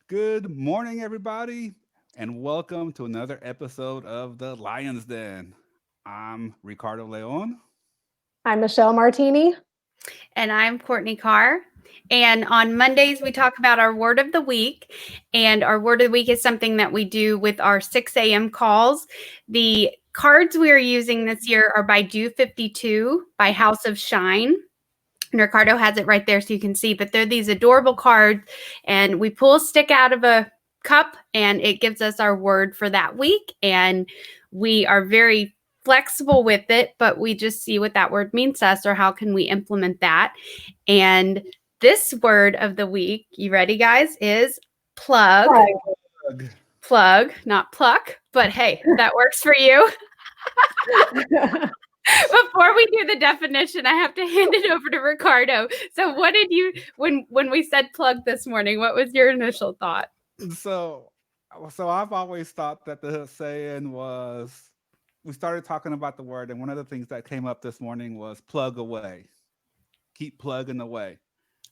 Good morning, everybody, and welcome to another episode of the Lion's Den. I'm Ricardo Leon. I'm Michelle Martini. And I'm Courtney Carr. And on Mondays, we talk about our word of the week. And our word of the week is something that we do with our 6 a.m. calls. The cards we are using this year are by Do 52 by House of Shine. And Ricardo has it right there so you can see. But they're these adorable cards. And we pull a stick out of a cup and it gives us our word for that week. And we are very flexible with it, but we just see what that word means to us or how can we implement that. And this word of the week, you ready, guys, is plug. Plug. Plug, not pluck, but hey, that works for you. Before we do the definition, I have to hand it over to Ricardo. So what did you when we said plug this morning, what was your initial thought? So, so I've always thought that the saying was we started talking about the word, and one of the things that came up this morning was plug away. Keep plugging away.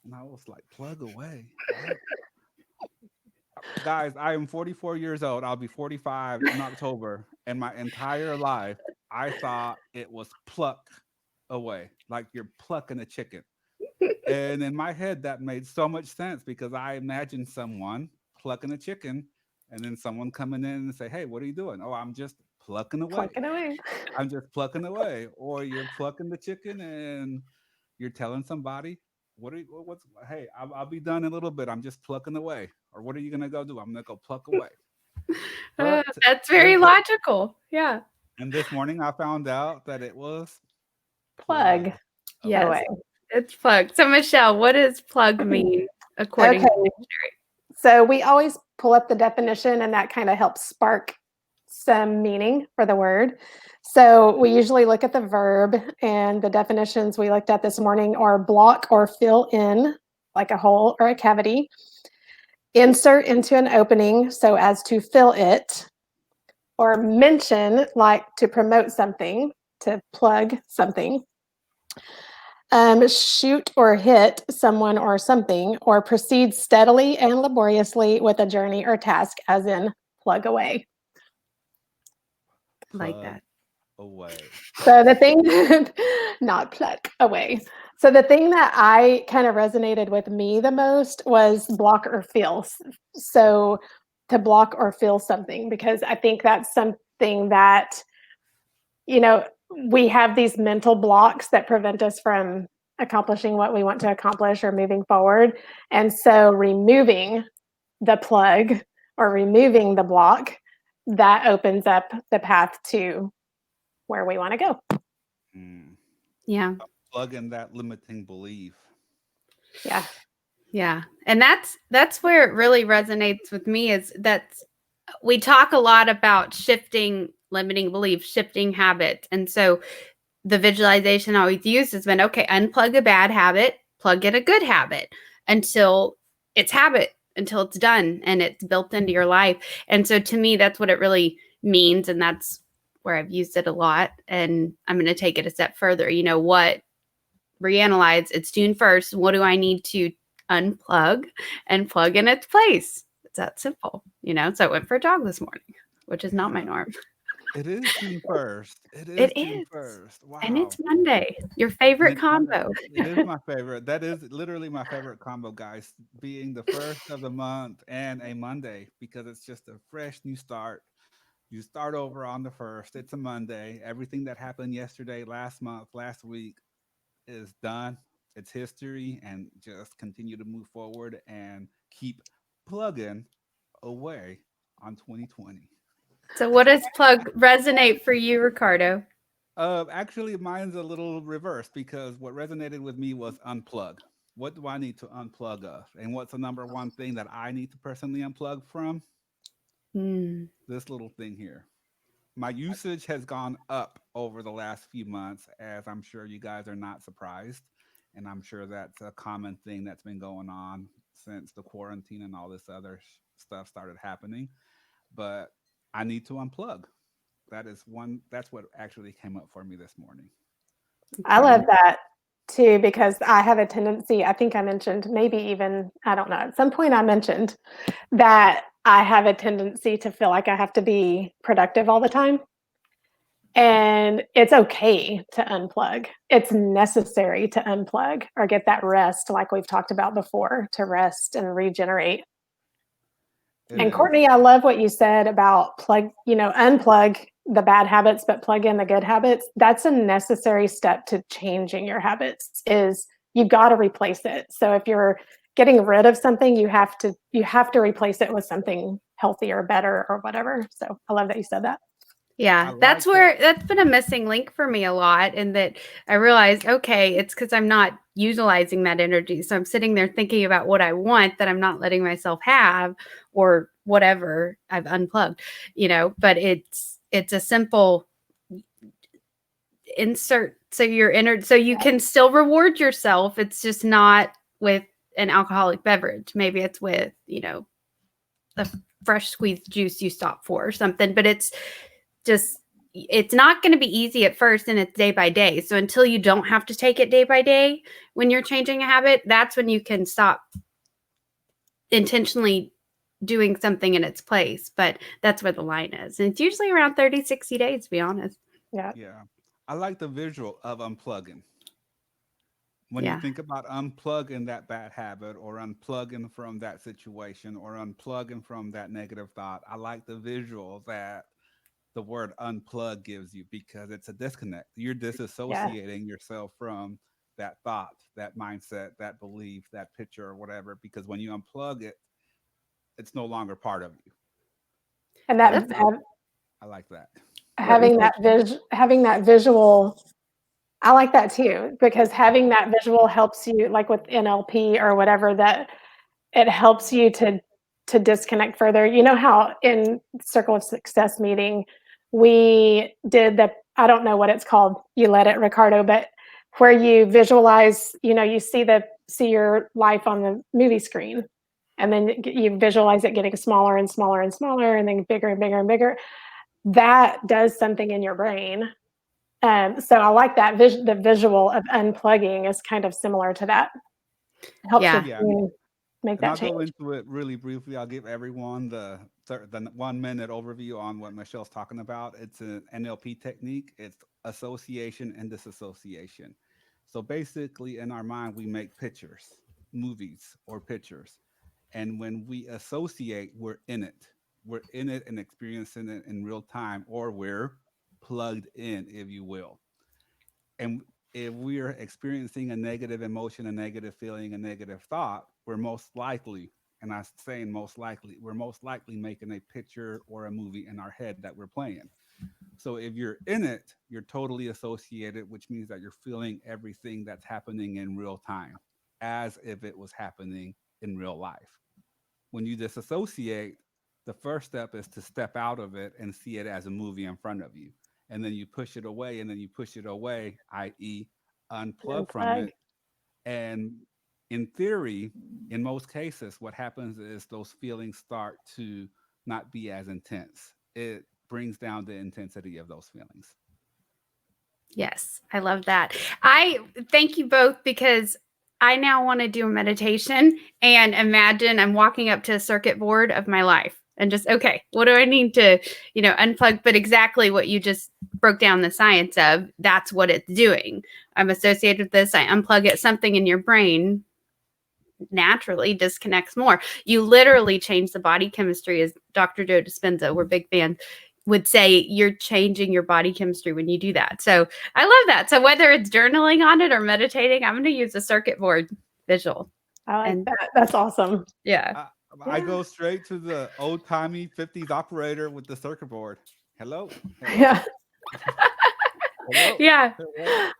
And I was like, plug away? What? Guys, I am 44 years old. I'll be 45 in October. And my entire life, I thought it was pluck away, like you're plucking a chicken. And in my head, that made so much sense because I imagined someone plucking a chicken and then someone coming in and say, hey, what are you doing? Oh, I'm just plucking away. Plucking away. I'm just plucking away. Or you're plucking the chicken and you're telling somebody, hey, I'll be done in a little bit. I'm just plucking away. Or what are you going to go do? I'm going to go pluck away. But That's very logical. Yeah. and this morning I found out that it was Plug Yes. away. It's plug. So Michelle, what does plug mean according Okay. to dictionary? So we always pull up the definition, and that kind of helps spark some meaning for the word. So we usually look at the verb, and the definitions we looked at this morning are block or fill in, like a hole or a cavity, insert into an opening so as to fill it, or mention, like to promote something, to plug something. Shoot or hit someone or something, or proceed steadily and laboriously with a journey or task, as in plug away. Like plug that. away. So the thing, not pluck away. So the thing that I kind of resonated with me the most was block or feel. So to block or feel something, because I think that's something that, you know, we have these mental blocks that prevent us from accomplishing what we want to accomplish or moving forward. And so removing the plug or removing the block, that opens up the path to where we want to go. Mm. Yeah. Plug in that limiting belief. Yeah. Yeah. And that's where it really resonates with me is that we talk a lot about shifting limiting beliefs, shifting habits. And so the visualization I always used has been okay, unplug a bad habit, plug in a good habit until it's habit, until it's done and it's built into your life. And so to me, that's what it really means. And that's where I've used it a lot. And I'm going to take it a step further. You know what? Reanalyze. It's June 1st. What do I need to unplug and plug in its place? It's that simple, you know? So I went for a jog this morning, which is not my norm. It is June 1st. It is It June is. 1st. And Wow. it's Monday. Your And favorite it's Monday. combo. It is my favorite. That is literally my favorite combo, guys, being the first of the month and a Monday because it's just a fresh new start. You start over on the first. It's a Monday. Everything that happened yesterday, last month, last week is done. It's history and just continue to move forward and keep plugging away on 2020. So what does plug resonate for you, Ricardo? Actually, mine's a little reverse because what resonated with me was unplug. What do I need to unplug of? And what's the number one thing that I need to personally unplug from? Mm, This little thing here. My usage has gone up over the last few months, as I'm sure you guys are not surprised. And I'm sure that's a common thing that's been going on since the quarantine and all this other stuff started happening. But I need to unplug. That's what actually came up for me this morning. I I love need that too, because I have a tendency, I think I mentioned, maybe even, I don't know, at some point I mentioned that I have a tendency to feel like I have to be productive all the time. And it's okay to unplug. It's necessary to unplug or get that rest, like we've talked about before, to rest and regenerate. It And is. Courtney, I love what you said about unplug the bad habits, but plug in the good habits. That's a necessary step to changing your habits is you've got to replace it. So if you're getting rid of something, you have to replace it with something healthier, better, or whatever. So I love that you said that. Yeah, that's where that's been a missing link for me a lot. And that I realized, okay, it's because I'm not utilizing that energy. So I'm sitting there thinking about what I want that I'm not letting myself have or whatever I've unplugged, but it's a simple insert. So so you can still reward yourself. It's just not with an alcoholic beverage. Maybe it's with, a fresh squeezed juice you stop for or something, but it's not going to be easy at first, and it's day by day. So until you don't have to take it day by day when you're changing a habit, that's when you can stop intentionally doing something in its place. But that's where the line is. And it's usually around 30, 60 days, to be honest. Yeah. Yeah. I like the visual of unplugging. When you Yeah. think about unplugging that bad habit or unplugging from that situation or unplugging from that negative thought, I like the visual that the word unplug gives you because it's a disconnect. You're Yeah. disassociating yourself from that thought, that mindset, that belief, that picture, or whatever. Because when you unplug it, it's no longer part of you. And And that That's I like that. having that visual, I like that too, because having that visual helps you, like with NLP or whatever, that it helps you to disconnect further. You know how in Circle of Success meeting we did the, I don't know what it's called, you led it, Ricardo, but where you visualize, you see your life on the movie screen, and then you visualize it getting smaller and smaller and smaller, and then bigger and bigger and bigger. That does something in your brain. So I like that the visual of unplugging is kind of similar to that. It helps your yeah. Yeah. brain make And that I'll change. go into it really briefly. I'll give everyone the 1 minute overview on what Michelle's talking about. It's an NLP technique. It's association and disassociation. So basically, in our mind, we make pictures, movies, or pictures. And when we associate, we're in it. We're in it and experiencing it in real time, or we're plugged in, if you will. And if we're experiencing a negative emotion, a negative feeling, a negative thought, we're most likely, and I'm saying most likely, we're most likely making a picture or a movie in our head that we're playing. So if you're in it, you're totally associated, which means that you're feeling everything that's happening in real time as if it was happening in real life. When you disassociate, the first step is to step out of it and see it as a movie in front of you. And then you push it away, and then you push it away, i.e., unplug from Unplug. it. And in theory, in most cases, what happens is those feelings start to not be as intense. It brings down the intensity of those feelings. Yes, I love that. I thank you both because I now want to do a meditation and imagine I'm walking up to a circuit board of my life and just, okay, what do I need to, unplug? But exactly what you just broke down the science of, that's what it's doing. I'm associated with this. I unplug it, something in your brain naturally disconnects more. You literally change the body chemistry, as Dr. Joe Dispenza, we're big fans, would say you're changing your body chemistry when you do that. So I love that. So whether it's journaling on it or meditating, I'm going to use a circuit board visual. I like And that. That's awesome. yeah. I, I Yeah. go straight to the old timey 50s operator with the circuit board. Hello, hello, Yeah. hello, Yeah.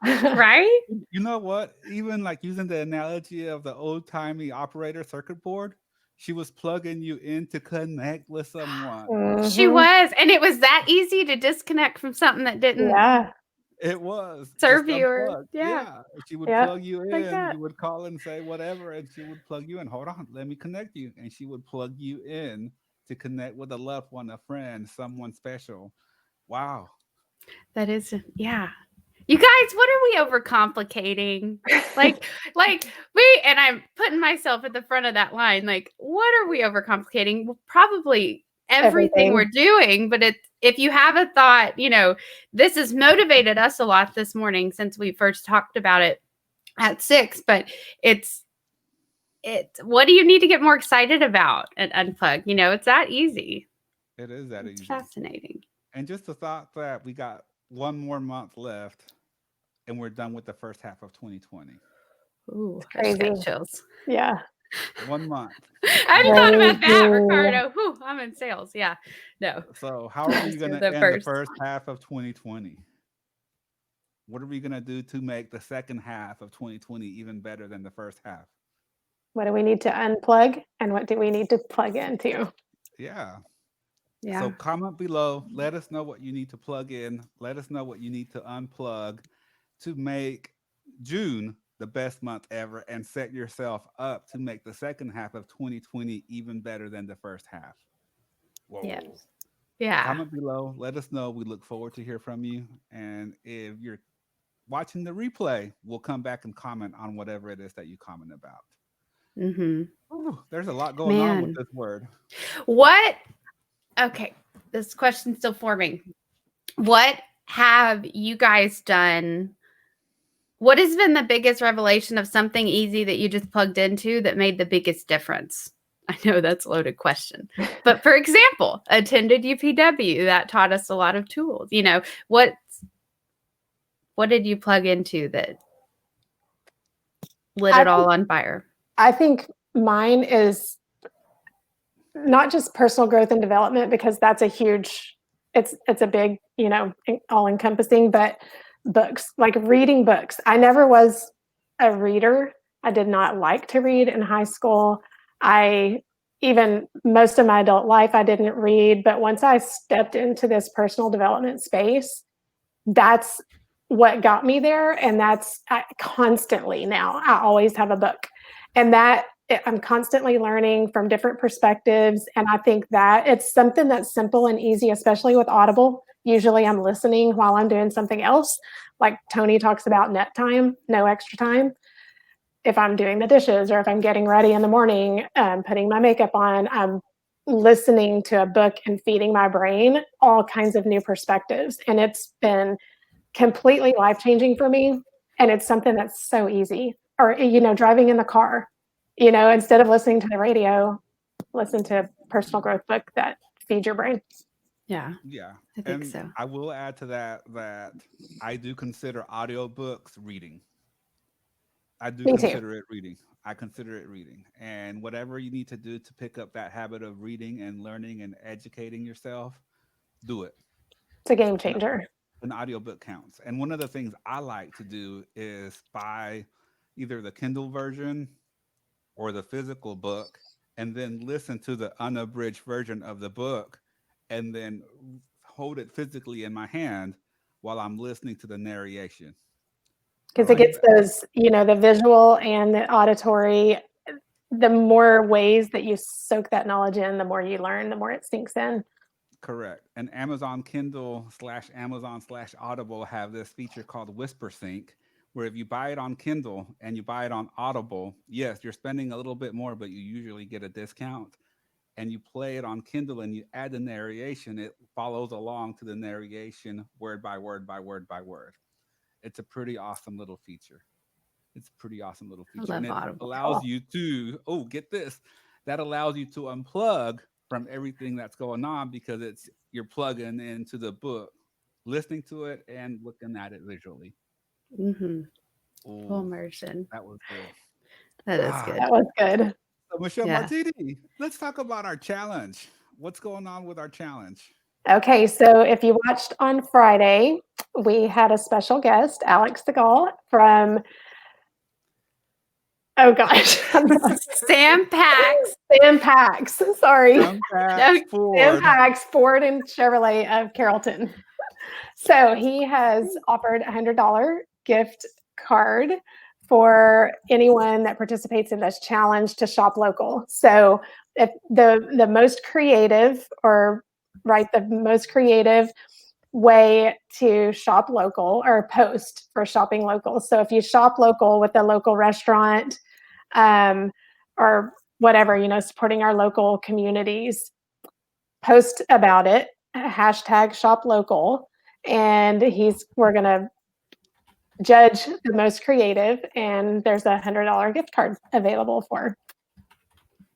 hello. Right? You know what? Even like using the analogy of the old timey operator circuit board, she was plugging you in to connect with someone. She Mhm. was. And it was that easy to disconnect from something that didn't Yeah. It was just serve you or unplugged. yeah, Yeah. She would Yep. plug you like in. that. You would call and say whatever, and she would plug you in. Hold on, let me connect you. And she would plug you in to connect with a loved one, a friend, someone special. Wow. That is, yeah. You guys, what are we overcomplicating? Like and I'm putting myself at the front of that line. Like, what are we overcomplicating? Well, probably everything we're doing. But if you have a thought, this has motivated us a lot this morning since we first talked about it at 6. But it's what do you need to get more excited about at Unplug? It's that easy. It is that It's easy. fascinating. And just the thought that we got one more month left and we're done with the first half of 2020. Ooh, crazy. chills. Yeah. 1 month. I hadn't thought about that, Ricardo. Whew, I'm in sales. Yeah. No. So how are we going to end the first half of 2020? What are we going to do to make the second half of 2020 even better than the first half? What do we need to unplug and what do we need to plug into? Yeah. Yeah. So comment below. Let us know what you need to plug in. Let us know what you need to unplug to make June the best month ever and set yourself up to make the second half of 2020 even better than the first half. Whoa. Yes. Yeah. Comment below. Let us know. We look forward to hear from you. And if you're watching the replay, we'll come back and comment on whatever it is that you comment about. Ooh, there's a lot going on with this word. What? Okay, this question's still forming. What have you guys done? What has been the biggest revelation of something easy that you just plugged into that made the biggest difference? I know that's a loaded question. But for example, attended UPW, that taught us a lot of tools. What did you plug into that lit it all on fire? I think mine is not just personal growth and development, because that's a huge, it's a big, all encompassing, but books, like reading books. I never was a reader. I did not like to read in high school. Even most of my adult life, I didn't read. But once I stepped into this personal development space, that's what got me there. And that's constantly now, I always have a book. And that I'm constantly learning from different perspectives. And I think that it's something that's simple and easy, especially with Audible. Usually I'm listening while I'm doing something else. Like Tony talks about net time, no extra time. If I'm doing the dishes or if I'm getting ready in the morning, putting my makeup on, I'm listening to a book and feeding my brain all kinds of new perspectives. And it's been completely life-changing for me. And it's something that's so easy. Or, driving in the car, instead of listening to the radio, listen to a personal growth book that feeds your brain. Yeah. Yeah. I think so. I will add to that I do consider audiobooks reading. I do consider it reading. I consider it reading. And whatever you need to do to pick up that habit of reading and learning and educating yourself, do it. It's a game changer. An audiobook counts. And one of the things I like to do is buy either the Kindle version or the physical book and then listen to the unabridged version of the book and then hold it physically in my hand while I'm listening to the narration. Because it gets those, the visual and the auditory, the more ways that you soak that knowledge in, the more you learn, the more it sinks in. Correct. And Amazon Kindle /Amazon/Audible have this feature called Whisper Sync, where if you buy it on Kindle and you buy it on Audible, yes, you're spending a little bit more, but you usually get a discount. And you play it on Kindle and you add the narration, it follows along to the narration word by word by word by word. It's a pretty awesome little feature. And it allows you to, get this, that allows you to unplug from everything that's going on because you're plugging into the book, listening to it and looking at it visually. Full immersion. That was good. That is good. That was good. So Michelle Martini, let's talk about our challenge. What's going on with our challenge? Okay, so if you watched on Friday, we had a special guest, Alex Segal from, Sam Pax. Sam Pax, sorry. Sam Pax Ford and Chevrolet of Carrollton. So he has offered a $100 gift card for anyone that participates in this challenge to shop local. So if the most creative the most creative way to shop local or post for shopping local. So if you shop local with a local restaurant, or whatever, supporting our local communities, post about it, hashtag shop local, and we're going to judge the most creative, and there's $100 gift card available for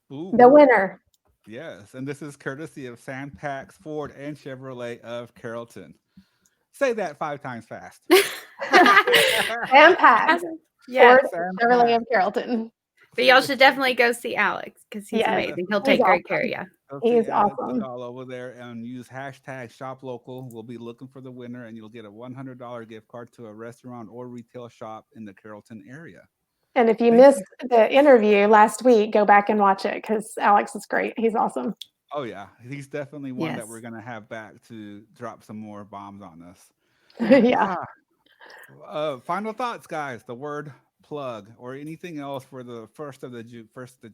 the Ooh, winner. yes. And this is courtesy of Sandpax Ford and Chevrolet of Carrollton. Say that 5 times fast. And Pax, Yes. Ford Chevrolet Sandpax. of Carrollton. But y'all should definitely go see Alex because he's Yes, Yes. amazing. He'll he's take great care of awesome. you. Go see He's Alex. He's awesome. all over there and use hashtag shop local. We'll be looking for the winner and you'll get a $100 gift card to a restaurant or retail shop in the Carrollton area. And if you Thank missed you. the interview last week, go back and watch it because Alex is great. He's awesome. Oh, yeah. He's definitely one that we're Yes. going to have back to drop some more bombs on us. Yeah. Ah, final thoughts, guys. The word plug or anything else for the first of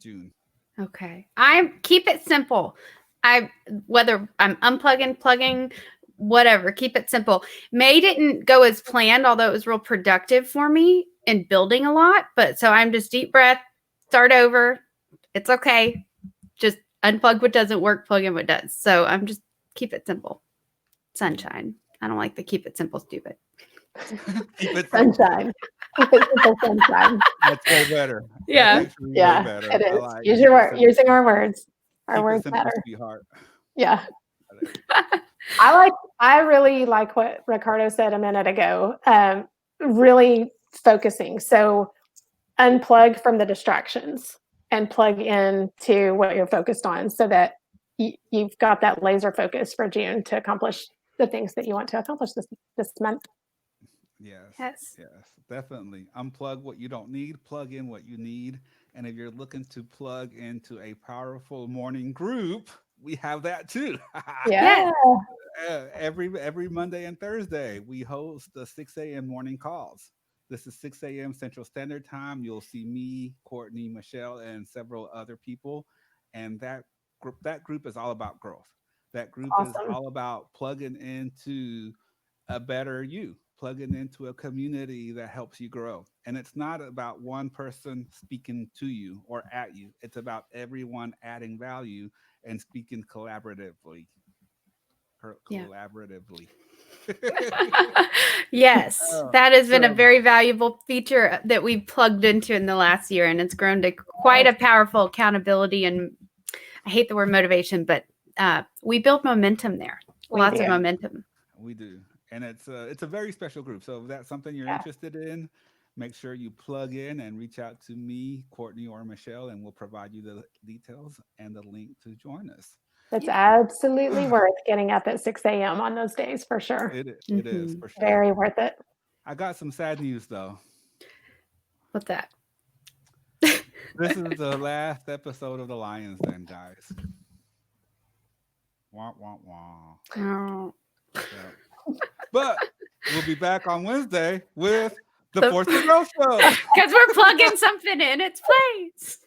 June. Okay. I keep it simple. I whether I'm unplugging, plugging, whatever, keep it simple. May didn't go as planned, although it was real productive for me in building a lot. But so I'm just deep breath, start over. It's okay. Just unplug what doesn't work, plug in what does. So I'm just keep it simple. Sunshine. I don't like the keep it simple stupid. Keep it simple. Sunshine. Keep it simple, sunshine. That's way better. That's Yeah. actually way Yeah, better. it I is. like Use keep it simple. using our words. Our Keep it words simple, matter. sweetheart. Yeah. There you go. I really like what Ricardo said a minute ago. Really focusing. So unplug from the distractions and plug in to what you're focused on so that you've got that laser focus for June to accomplish the things that you want to accomplish this month. Yes, Yes. yes, definitely. Unplug what you don't need, plug in what you need. And if you're looking to plug into a powerful morning group, we have that too. Yeah. Yes. Every Monday and Thursday, we host the 6 a.m. morning calls. This is 6 a.m. Central Standard Time. You'll see me, Courtney, Michelle, and several other people. And that group is all about growth. That group is Awesome. all about plugging into a better you, plugging into a community that helps you grow. And it's not about one person speaking to you or at you. It's about everyone adding value and speaking collaboratively. Yeah. Collaboratively. Yes, Oh, that has been a so very valuable feature that we've plugged into in the last year, and it's grown to quite a powerful accountability. And I hate the word motivation, but we build momentum there. We Lots do. of momentum. we do, and it's a very special group. So if that's something you're Yeah. interested in, make sure you plug in and reach out to me, Courtney, or Michelle, and we'll provide you the details and the link to join us. It's absolutely worth getting up at 6 a.m. on those days for sure. It is Mhm. for sure. Very worth it. I got some sad news though. What's that? This is the last episode of the Lions Den, guys. Wah wah wah. Oh. Yeah. But we'll be back on Wednesday with the The- Fourth to Grow show. Because we're plugging something in its place.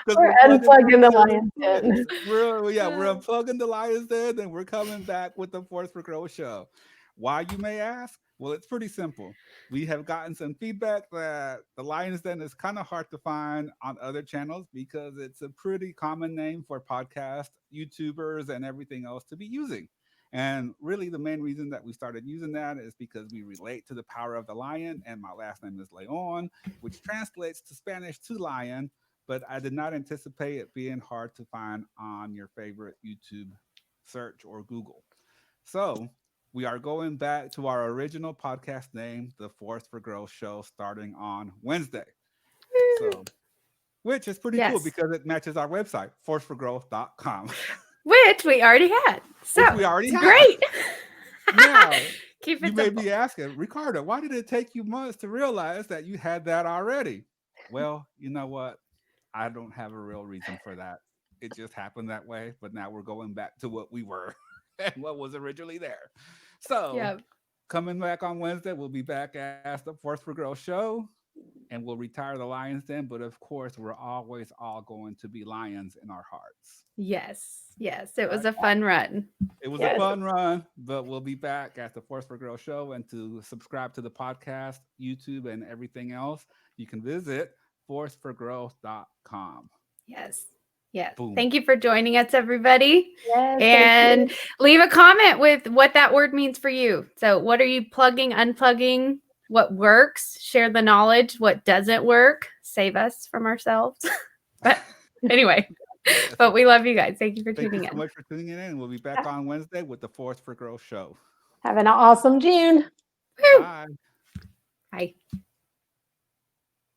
'Cause We're plugging unplugging the something Lions into Den. it. We're unplugging the Lions Den and we're coming back with the Force for Growth show. Why, you may ask? Well, it's pretty simple. We have gotten some feedback that the Lions Den is kind of hard to find on other channels because it's a pretty common name for podcast YouTubers and everything else to be using. And really, the main reason that we started using that is because we relate to the power of the lion, and my last name is Leon, which translates to Spanish to lion. But I did not anticipate it being hard to find on your favorite YouTube search or Google. So we are going back to our original podcast name, The Force for Growth Show, starting on Wednesday. So, which is pretty cool Yes. because it matches our website, forceforgrowth.com, Which we already had. So which we already it's have. great. Now, Keep you it may simple. be asking, Ricardo, why did it take you months to realize that you had that already? Well, you know what? I don't have a real reason for that. It just happened that way, but now we're going back to what we were and what was originally there. So, Yeah. coming back on Wednesday, we'll be back as the Force for Growth show. and we'll retire the Lions then. But of course, we're always all going to be Lions in our hearts. Yes. Yes. It was Right? a fun run. It was a Yes. fun run, but we'll be back at the Force for Girls show. And to subscribe to the podcast, YouTube, and everything else, you can visit forceforgrowth.com. Yes. Yes. Boom. Thank you for joining us, everybody. Yes, thank And you. leave a comment with what that word means for you. So, what are you plugging, unplugging? What works? Share the knowledge. What doesn't work? Save us from ourselves. But anyway, Yes. but we love you guys. Thank you for Thank you tuning so in. much for tuning in. We'll be back on Wednesday with the Force for Girls show. Have an awesome June. Woo! Bye. Bye.